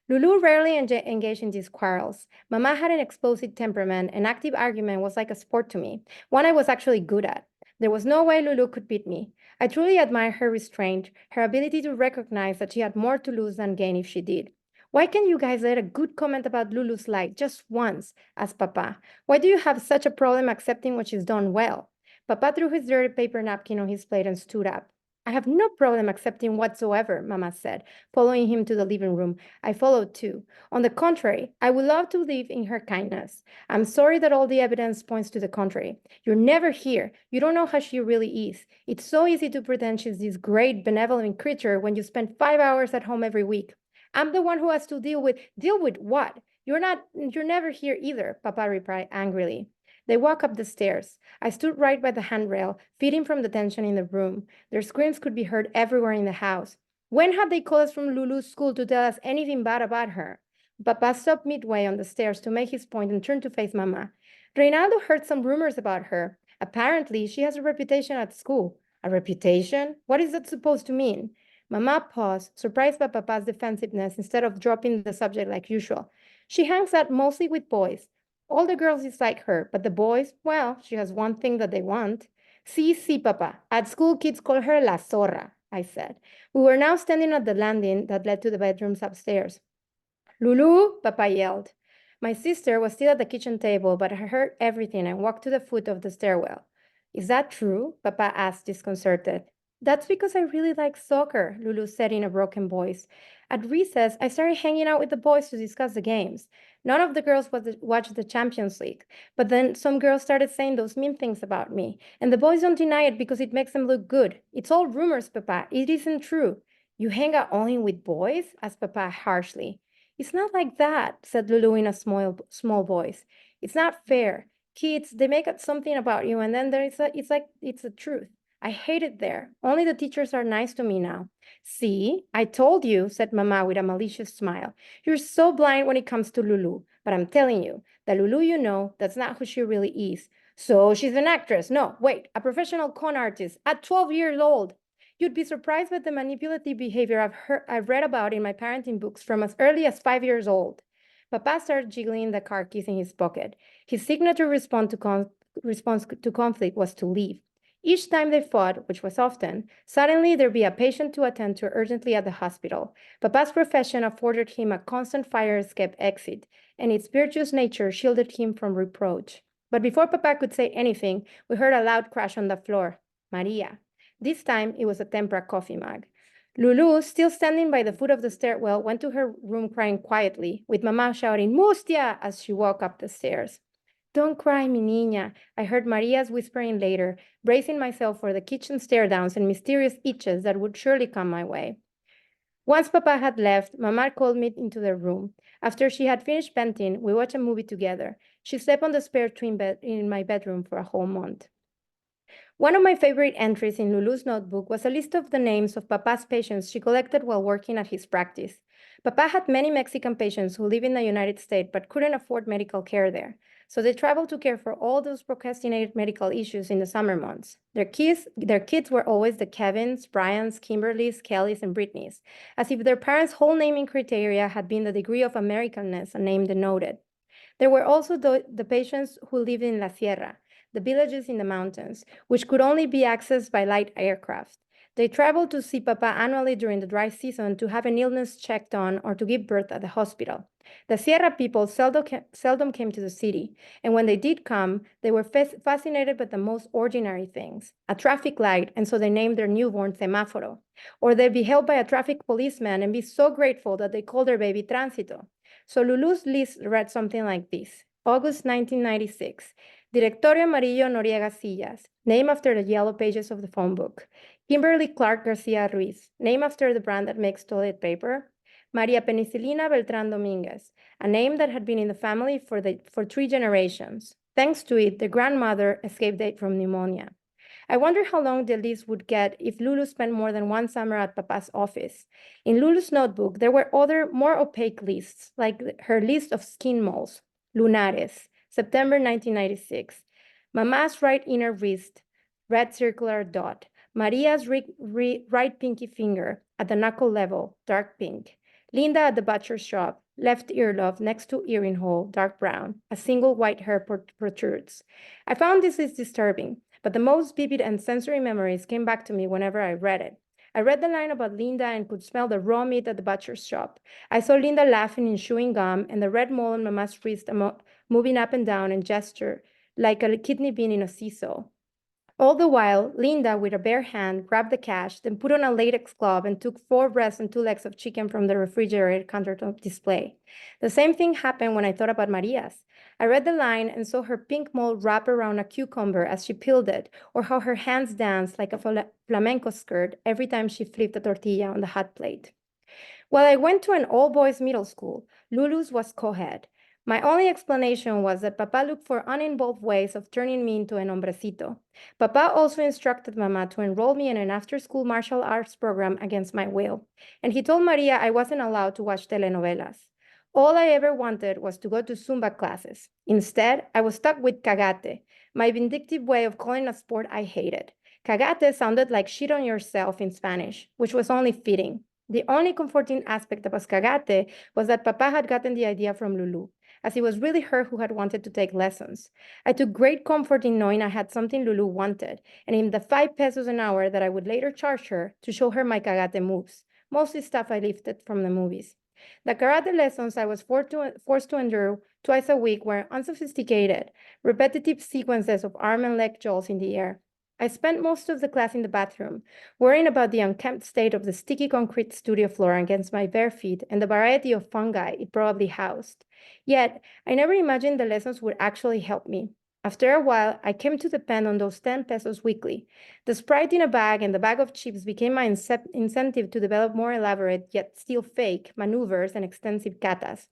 Lulu rarely engaged in these quarrels. Mama had an explosive temperament, and active argument was like a sport to me, one I was actually good at. There was no way Lulu could beat me. I truly admire her restraint, her ability to recognize that she had more to lose than gain if she did. Why can't you guys let a good comment about Lulu's life just once? Asked Papa. Why do you have such a problem accepting what she's done well? Papa threw his dirty paper napkin on his plate and stood up. I have no problem accepting whatsoever, Mama said, following him to the living room. I followed too. On the contrary, I would love to live in her kindness. I'm sorry that all the evidence points to the contrary. You're never here. You don't know how she really is. It's so easy to pretend she's this great, benevolent creature when you spend 5 hours at home every week. I'm the one who has to deal with what? You're never here either, Papa replied angrily. They walked up the stairs. I stood right by the handrail, feeding from the tension in the room. Their screams could be heard everywhere in the house. When had they called us from Lulu's school to tell us anything bad about her? Papa stopped midway on the stairs to make his point and turned to face Mama. Reynaldo heard some rumors about her. Apparently, she has a reputation at school. A reputation? What is that supposed to mean? Mama paused, surprised by Papa's defensiveness instead of dropping the subject like usual. She hangs out mostly with boys. All the girls dislike her, but the boys, well, she has one thing that they want. Sí, Papa. At school, kids call her La Zorra, I said. We were now standing at the landing that led to the bedrooms upstairs. Lulu, Papa yelled. My sister was still at the kitchen table, but I heard everything and walked to the foot of the stairwell. Is that true? Papa asked, disconcerted. That's because I really like soccer, Lulu said in a broken voice. At recess, I started hanging out with the boys to discuss the games. None of the girls watched the Champions League, but then some girls started saying those mean things about me. And the boys don't deny it because it makes them look good. It's all rumors, Papa. It isn't true. You hang out only with boys? Asked Papa harshly. It's not like that, said Lulu in a small voice. It's not fair. Kids, they make up something about you, and then it's the truth. I hate it there. Only the teachers are nice to me now. See, I told you, said Mama with a malicious smile. You're so blind when it comes to Lulu. But I'm telling you, the Lulu you know, that's not who she really is. So she's an actress. No, wait, a professional con artist at 12 years old. You'd be surprised by the manipulative behavior I've read about in my parenting books from as early as 5 years old. Papa started jiggling the car keys in his pocket. His signature response to conflict was to leave. Each time they fought, which was often, suddenly there'd be a patient to attend to urgently at the hospital. Papa's profession afforded him a constant fire escape exit, and its virtuous nature shielded him from reproach. But before Papa could say anything, we heard a loud crash on the floor. Maria. This time, it was a tempera coffee mug. Lulu, still standing by the foot of the stairwell, went to her room crying quietly, with Mama shouting, Mustia, as she walked up the stairs. Don't cry, mi niña, I heard Maria's whispering later, bracing myself for the kitchen stare-downs and mysterious itches that would surely come my way. Once Papa had left, Mama called me into their room. After she had finished painting, we watched a movie together. She slept on the spare twin bed in my bedroom for a whole month. One of my favorite entries in Lulu's notebook was a list of the names of Papa's patients she collected while working at his practice. Papa had many Mexican patients who live in the United States but couldn't afford medical care there. So they traveled to care for all those procrastinated medical issues in the summer months. Their kids were always the Kevins, Bryans, Kimberlys, Kellys, and Britneys, as if their parents' whole naming criteria had been the degree of Americanness a name denoted. There were also the patients who lived in La Sierra, the villages in the mountains, which could only be accessed by light aircraft. They traveled to see Papa annually during the dry season to have an illness checked on or to give birth at the hospital. The Sierra people seldom came to the city, and when they did come, they were fascinated by the most ordinary things, a traffic light, and so they named their newborn Semáforo. Or they'd be held by a traffic policeman and be so grateful that they called their baby Tránsito. So Lulu's list read something like this. August 1996. Directorio Amarillo Noriega Sillas, named after the yellow pages of the phone book. Kimberly Clark Garcia Ruiz, named after the brand that makes toilet paper. Maria Penicilina Beltrán Dominguez, a name that had been in the family for 3 generations. Thanks to it, the grandmother escaped death from pneumonia. I wonder how long the list would get if Lulu spent more than one summer at Papa's office. In Lulu's notebook, there were other, more opaque lists, like her list of skin moles. Lunares, September 1996. Mama's right inner wrist, red circular dot. Maria's right pinky finger at the knuckle level, dark pink. Linda at the butcher's shop, left earlobe next to earring hole, dark brown. A single white hair protrudes. I found this list disturbing, but the most vivid and sensory memories came back to me whenever I read it. I read the line about Linda and could smell the raw meat at the butcher's shop. I saw Linda laughing and chewing gum, and the red mole on Mama's wrist moving up and down and gesture like a kidney bean in a seesaw. All the while, Linda, with a bare hand, grabbed the cash, then put on a latex glove and took 4 breasts and 2 legs of chicken from the refrigerator countertop display. The same thing happened when I thought about Maria's. I read the line and saw her pink mole wrap around a cucumber as she peeled it, or how her hands danced like a flamenco skirt every time she flipped a tortilla on the hot plate. While I went to an all-boys middle school, Lulu's was co-ed. My only explanation was that Papa looked for uninvolved ways of turning me into an hombrecito. Papa also instructed Mama to enroll me in an after-school martial arts program against my will, and he told Maria I wasn't allowed to watch telenovelas. All I ever wanted was to go to Zumba classes. Instead, I was stuck with cagate, my vindictive way of calling a sport I hated. Cagate sounded like shit on yourself in Spanish, which was only fitting. The only comforting aspect about cagate was that Papa had gotten the idea from Lulu, as it was really her who had wanted to take lessons. I took great comfort in knowing I had something Lulu wanted, and in the 5 pesos an hour that I would later charge her to show her my cagate moves, mostly stuff I lifted from the movies. The karate lessons I was forced to endure twice a week were unsophisticated, repetitive sequences of arm and leg jolts in the air. I spent most of the class in the bathroom, worrying about the unkempt state of the sticky concrete studio floor against my bare feet and the variety of fungi it probably housed. Yet, I never imagined the lessons would actually help me. After a while, I came to depend on those 10 pesos weekly. The Sprite in a bag and the bag of chips became my incentive to develop more elaborate, yet still fake, maneuvers and extensive katas.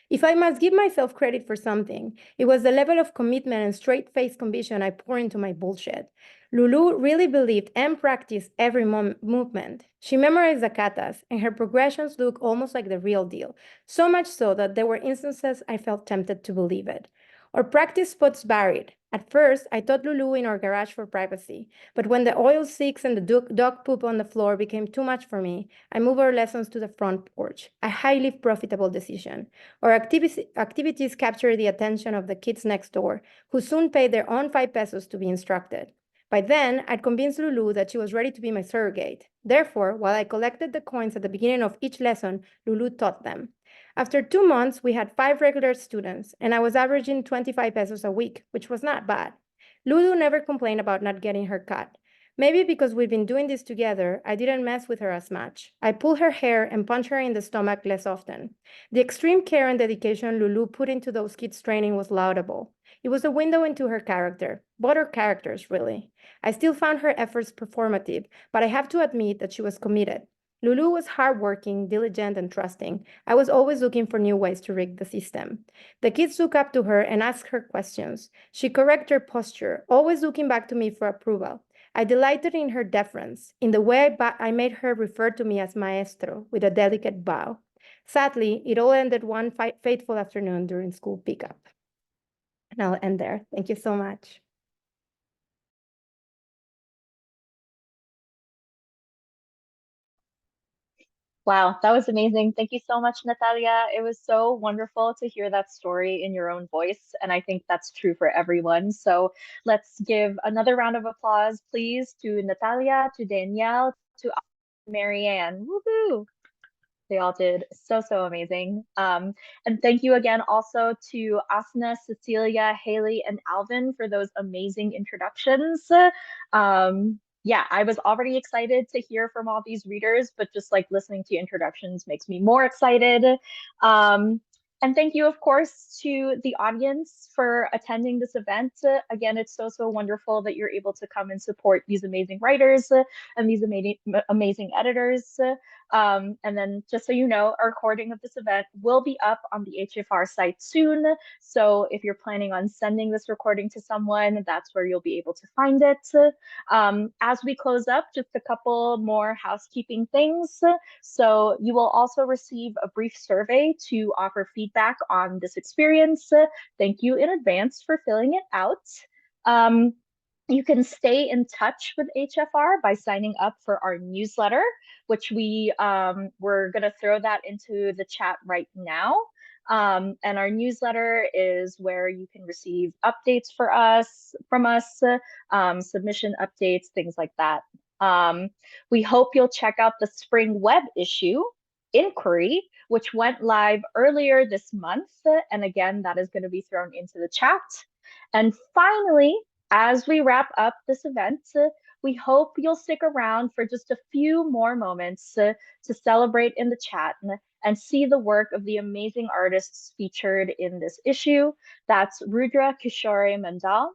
If I must give myself credit for something, it was the level of commitment and straight-faced conviction I pour into my bullshit. Lulu really believed and practiced every movement. She memorized the katas, and her progressions look almost like the real deal, so much so that there were instances I felt tempted to believe it. Our practice spots varied. At first, I taught Lulu in our garage for privacy, but when the oil slicks and the dog poop on the floor became too much for me, I moved our lessons to the front porch, a highly profitable decision. Our activities captured the attention of the kids next door, who soon paid their own 5 pesos to be instructed. By then, I'd convinced Lulu that she was ready to be my surrogate. Therefore, while I collected the coins at the beginning of each lesson, Lulu taught them. After 2 months, we had 5 regular students, and I was averaging 25 pesos a week, which was not bad. Lulu never complained about not getting her cut. Maybe because we've been doing this together, I didn't mess with her as much. I pulled her hair and punched her in the stomach less often. The extreme care and dedication Lulu put into those kids' training was laudable. It was a window into her character, both her characters, really. I still found her efforts performative, but I have to admit that she was committed. Lulu was hardworking, diligent, and trusting. I was always looking for new ways to rig the system. The kids look up to her and ask her questions. She corrected her posture, always looking back to me for approval. I delighted in her deference, in the way I made her refer to me as maestro, with a delicate bow. Sadly, it all ended one fateful afternoon during school pickup. And I'll end there. Thank you so much. Wow, that was amazing. Thank you so much, Natalia. It was so wonderful to hear that story in your own voice. And I think that's true for everyone. So let's give another round of applause, please, to Natalia, to Danielle, to Marianne. Woohoo! They all did so amazing. And thank you again also to Asna, Cecilia, Haley, and Alvin for those amazing introductions. Yeah, I was already excited to hear from all these readers, but just like listening to introductions makes me more excited. And thank you, of course, to the audience for attending this event. Again, it's so wonderful that you're able to come and support these amazing writers and these amazing editors. And then just so you know, a recording of this event will be up on the HFR site soon. So if you're planning on sending this recording to someone, that's where you'll be able to find it. As we close up, just a couple more housekeeping things. So you will also receive a brief survey to offer feedback on this experience. Thank you in advance for filling it out. You can stay in touch with HFR by signing up for our newsletter, which we're going to throw that into the chat right now. And our newsletter is where you can receive updates from us, submission updates, things like that. We hope you'll check out the spring web issue inquiry, which went live earlier this month. And again, that is going to be thrown into the chat. And finally, as we wrap up this event, we hope you'll stick around for just a few more moments to celebrate in the chat and see the work of the amazing artists featured in this issue. That's Rudra Kishore Mandal,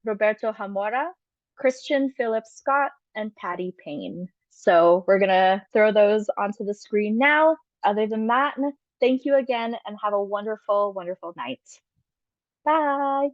Roberto Hamora, Christian Philip Scott, and Patty Payne. So we're gonna throw those onto the screen now. Other than that, thank you again and have a wonderful, wonderful night. Bye.